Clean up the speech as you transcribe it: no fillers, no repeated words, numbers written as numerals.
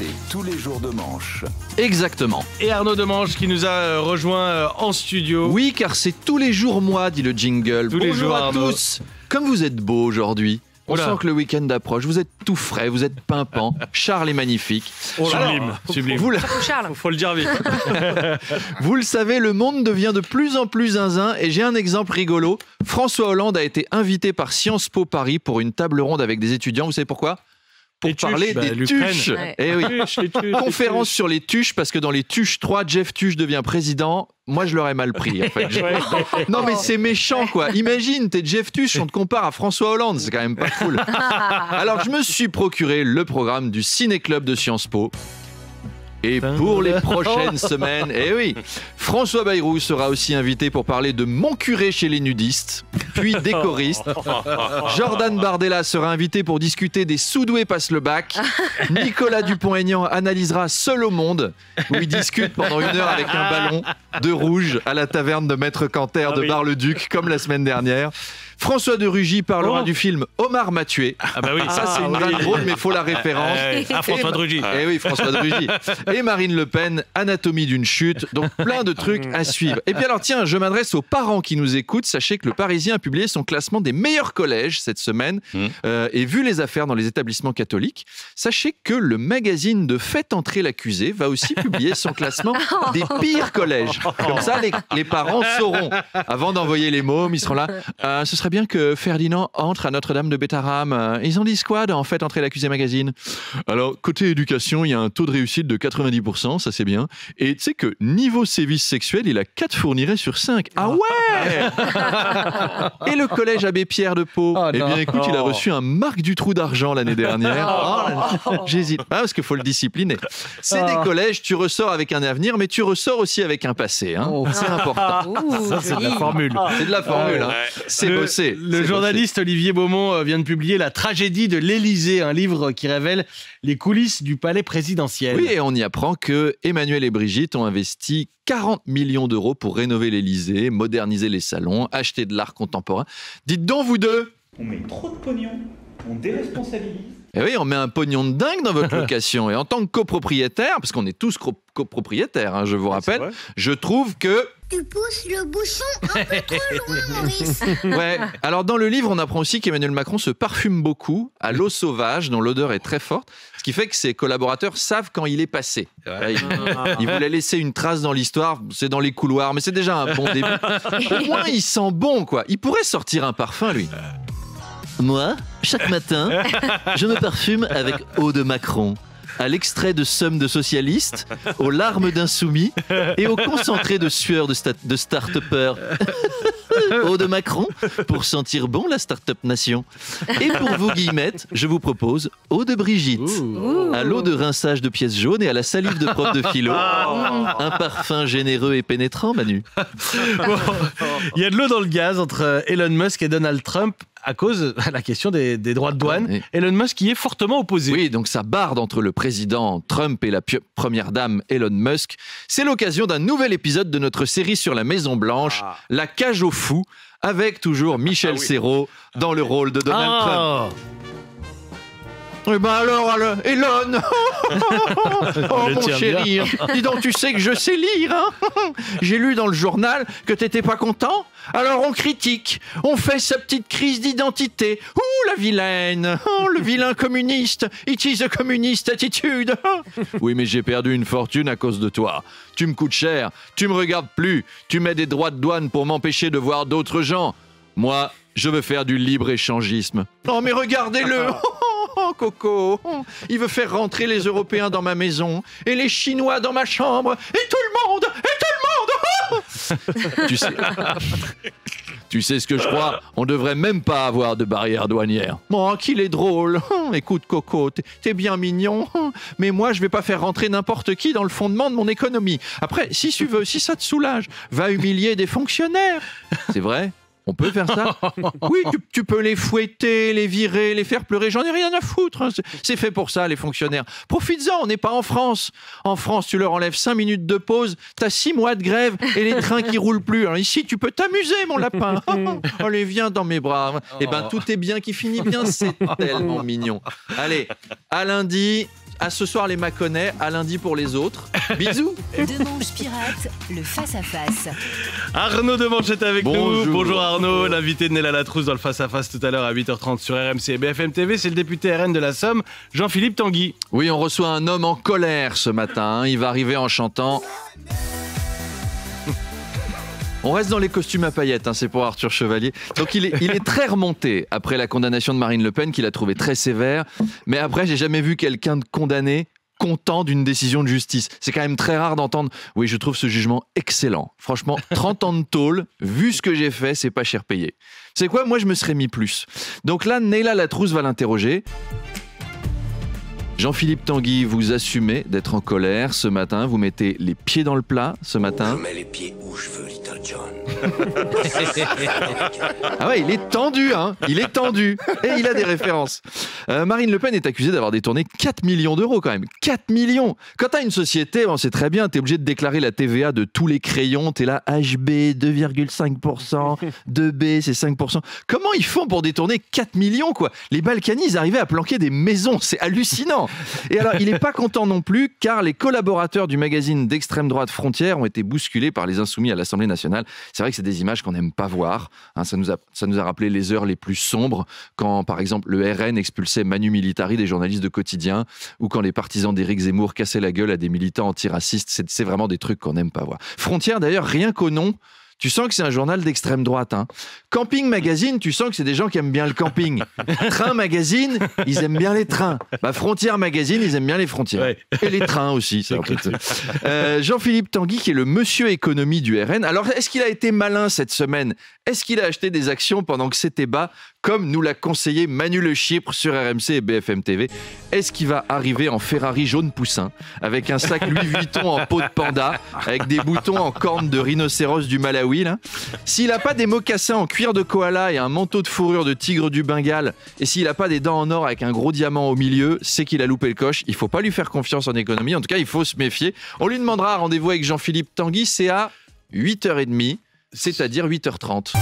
C'est tous les jours de manche. Exactement. Et Arnaud Demange qui nous a rejoint en studio. Oui, car c'est tous les jours moi, dit le jingle. Tous les Bonjour jours, à Arnaud. tous. Comme vous êtes beaux aujourd'hui. On Oula. sent que le week-end approche. Vous êtes tout frais, vous êtes pimpant. Charles est magnifique. Sublime, sublime. Faut le dire vite. Vous le savez, le monde devient de plus en plus zinzin et j'ai un exemple rigolo. François Hollande a été invité par Sciences Po Paris pour une table ronde avec des étudiants. Vous savez pourquoi ? Pour Les tuches, parler des l'Ukraine. tuches. Ouais. Eh oui. Les tuches, Conférence sur les tuches, parce que dans les tuches 3, Jeff Tuche devient président. Moi, je l'aurais mal pris. En fait. Non, mais c'est méchant, quoi. Imagine, t'es Jeff Tuche, on te compare à François Hollande. C'est quand même pas cool. Alors, je me suis procuré le programme du Ciné-Club de Sciences Po. Et pour les prochaines semaines, eh oui, François Bayrou sera aussi invité pour parler de Mon curé chez les nudistes, puis des choristes. Jordan Bardella sera invité pour discuter des sous-doués passent le bac. Nicolas Dupont-Aignan analysera Seul au monde, où il discute pendant 1 heure avec un ballon de rouge à la taverne de Maître Canter de Bar-le-Duc, comme la semaine dernière. François de Rugy parlera du film Omar m'a tué. Ah bah oui. Ça, c'est une vanne drôle, mais il faut la référence. François de Rugy. Eh oui, François de Rugy. Et Marine Le Pen, Anatomie d'une chute. Donc plein de trucs à suivre. Et puis alors tiens, je m'adresse aux parents qui nous écoutent. Sachez que le Parisien a publié son classement des meilleurs collèges cette semaine. Et vu les affaires dans les établissements catholiques, sachez que le magazine de Faites entrer l'accusé va aussi publier son classement des pires collèges. Comme ça, les parents sauront. Avant d'envoyer les mômes, ils seront là. Ce serait bien que Ferdinand entre à Notre-Dame de Bétarame. Ils ont dit quoi dans Faites entrer l'accusé magazine? Alors, côté éducation, il y a un taux de réussite de 90%, ça c'est bien. Et tu sais que niveau sévices sexuels, il a 4 fournirais sur 5. Ah ouais. Et le collège Abbé Pierre de Pau, eh bien écoute, il a reçu un Marc Dutroux d'argent l'année dernière. J'hésite pas parce qu'il faut le discipliner. C'est des collèges, tu ressors avec un avenir, mais tu ressors aussi avec un passé. Hein. C'est important. C'est de la formule. C'est de la formule. Hein. C'est bossé. Le journaliste Olivier Beaumont vient de publier La tragédie de l'Élysée, un livre qui révèle les coulisses du palais présidentiel. Oui, et on y apprend que Emmanuel et Brigitte ont investi 40 millions d'euros pour rénover l'Élysée, moderniser les salons, acheter de l'art contemporain. Dites donc, vous deux. On met trop de pognon, on déresponsabilise. Eh oui, on met un pognon de dingue dans votre location. Et en tant que copropriétaire, parce qu'on est tous copropriétaires, hein, je vous rappelle, je trouve que... Tu pousses le bouchon un peu trop loin, Maurice. Ouais. Alors dans le livre, on apprend aussi qu'Emmanuel Macron se parfume beaucoup à l'eau sauvage, dont l'odeur est très forte, ce qui fait que ses collaborateurs savent quand il est passé. Ouais, il voulait laisser une trace dans l'histoire, c'est dans les couloirs, mais c'est déjà un bon début. Au moins, il sent bon, quoi. Il pourrait sortir un parfum, lui. Moi, chaque matin, je me parfume avec eau de Macron. À l'extrait de somme de socialiste, aux larmes d'insoumis et au concentré de sueur de start-upper. Eau de Macron, pour sentir bon la start-up nation. Et pour vous, Guillemette, je vous propose eau de Brigitte. À l'eau de rinçage de pièces jaunes et à la salive de prof de philo. Un parfum généreux et pénétrant, Manu. Bon, il y a de l'eau dans le gaz entre Elon Musk et Donald Trump à cause de la question des droits de douane. Oui. Elon Musk y est fortement opposé. Oui, donc ça barde entre le président Trump et la première dame Elon Musk. C'est l'occasion d'un nouvel épisode de notre série sur la Maison Blanche, La cage aux fous, avec toujours Michel Serrault dans le rôle de Donald Trump. Eh ben alors, Elon. Oh mon chéri, dis donc, tu sais que je sais lire, hein. J'ai lu dans le journal que t'étais pas content. Alors on critique, on fait sa petite crise d'identité. Ouh, la vilaine, oh, le vilain communiste. It is a communist attitude. Oui, mais j'ai perdu une fortune à cause de toi. Tu me coûtes cher, tu me regardes plus, tu mets des droits de douane pour m'empêcher de voir d'autres gens. Moi, je veux faire du libre-échangisme. Oh, mais regardez-le. Oh, Coco, il veut faire rentrer les Européens dans ma maison et les Chinois dans ma chambre et tout le monde. Tu sais ce que je crois? On devrait même pas avoir de barrière douanière. Oh, qu'il est drôle. Écoute, Coco, t'es bien mignon, mais moi, je vais pas faire rentrer n'importe qui dans le fondement de mon économie. Après, si tu veux, si ça te soulage, va humilier des fonctionnaires. C'est vrai? On peut faire ça? Oui, tu peux les fouetter, les virer, les faire pleurer. J'en ai rien à foutre. Hein. C'est fait pour ça, les fonctionnaires. Profites-en, on n'est pas en France. En France, tu leur enlèves 5 minutes de pause, t'as 6 mois de grève et les trains qui roulent plus. Alors ici, tu peux t'amuser, mon lapin. Allez, viens dans mes bras. Eh ben, tout est bien qui finit bien. C'est tellement mignon. Allez, à lundi. À ce soir les Mâconnais, à lundi pour les autres. Bisous. Demanche pirate, le face-à-face. Arnaud Demanche est avec Bonjour. nous. Bonjour Arnaud, l'invité de Nella Latrousse dans le face-à-face tout à l'heure à 8h30 sur RMC et BFM TV. C'est le député RN de la Somme, Jean-Philippe Tanguy. Oui, on reçoit un homme en colère ce matin. Il va arriver en chantant... On reste dans les costumes à paillettes, c'est pour Arthur Chevalier. Donc il est très remonté après la condamnation de Marine Le Pen, qu'il a trouvé très sévère. Mais après, j'ai jamais vu quelqu'un de condamné content d'une décision de justice. C'est quand même très rare d'entendre « Oui, je trouve ce jugement excellent. Franchement, 30 ans de tôle, vu ce que j'ai fait, c'est pas cher payé. » C'est quoi ? Moi, je me serais mis plus. Donc là, Nella Latrousse va l'interroger. Jean-Philippe Tanguy, vous assumez d'être en colère ce matin. Vous mettez les pieds dans le plat ce matin. Je mets les pieds où je veux, Little John. Ah ouais, il est tendu, il est tendu. Et il a des références. Marine Le Pen est accusée d'avoir détourné 4 millions d'euros quand même. 4 millions. Quand t'as une société, on sait très bien, t'es obligé de déclarer la TVA de tous les crayons. T'es là, HB, 2,5%, 2B, c'est 5%. Comment ils font pour détourner 4 millions, quoi ? Les Balkany, ils arrivaient à planquer des maisons. C'est hallucinant. Et alors, il n'est pas content non plus, car les collaborateurs du magazine d'extrême droite Frontières ont été bousculés par les Insoumis à l'Assemblée nationale. C'est vrai que c'est des images qu'on n'aime pas voir. Ça nous a rappelé les heures les plus sombres, quand, par exemple, le RN expulsait Manu Militari des journalistes de quotidien, ou quand les partisans d'Éric Zemmour cassaient la gueule à des militants antiracistes. C'est vraiment des trucs qu'on n'aime pas voir. Frontières, d'ailleurs, rien qu'au nom, tu sens que c'est un journal d'extrême droite. Camping Magazine, tu sens que c'est des gens qui aiment bien le camping. Train Magazine, ils aiment bien les trains. Frontières Magazine, ils aiment bien les frontières. Ouais. Et les trains aussi. Jean-Philippe Tanguy, qui est le monsieur économie du RN. Alors, est-ce qu'il a été malin cette semaine ? Est-ce qu'il a acheté des actions pendant que c'était bas, comme nous l'a conseillé Manu Le Chypre sur RMC et BFM TV ? Est-ce qu'il va arriver en Ferrari jaune poussin, avec un sac Louis Vuitton en peau de panda, avec des boutons en corne de rhinocéros du Malawi ? S'il n'a pas des mocassins en cuir de koala et un manteau de fourrure de tigre du Bengale, et s'il n'a pas des dents en or avec un gros diamant au milieu, c'est qu'il a loupé le coche. Il ne faut pas lui faire confiance en économie. En tout cas, il faut se méfier. On lui demandera rendez-vous avec Jean-Philippe Tanguy. C'est à 8h30, c'est-à-dire 8h30.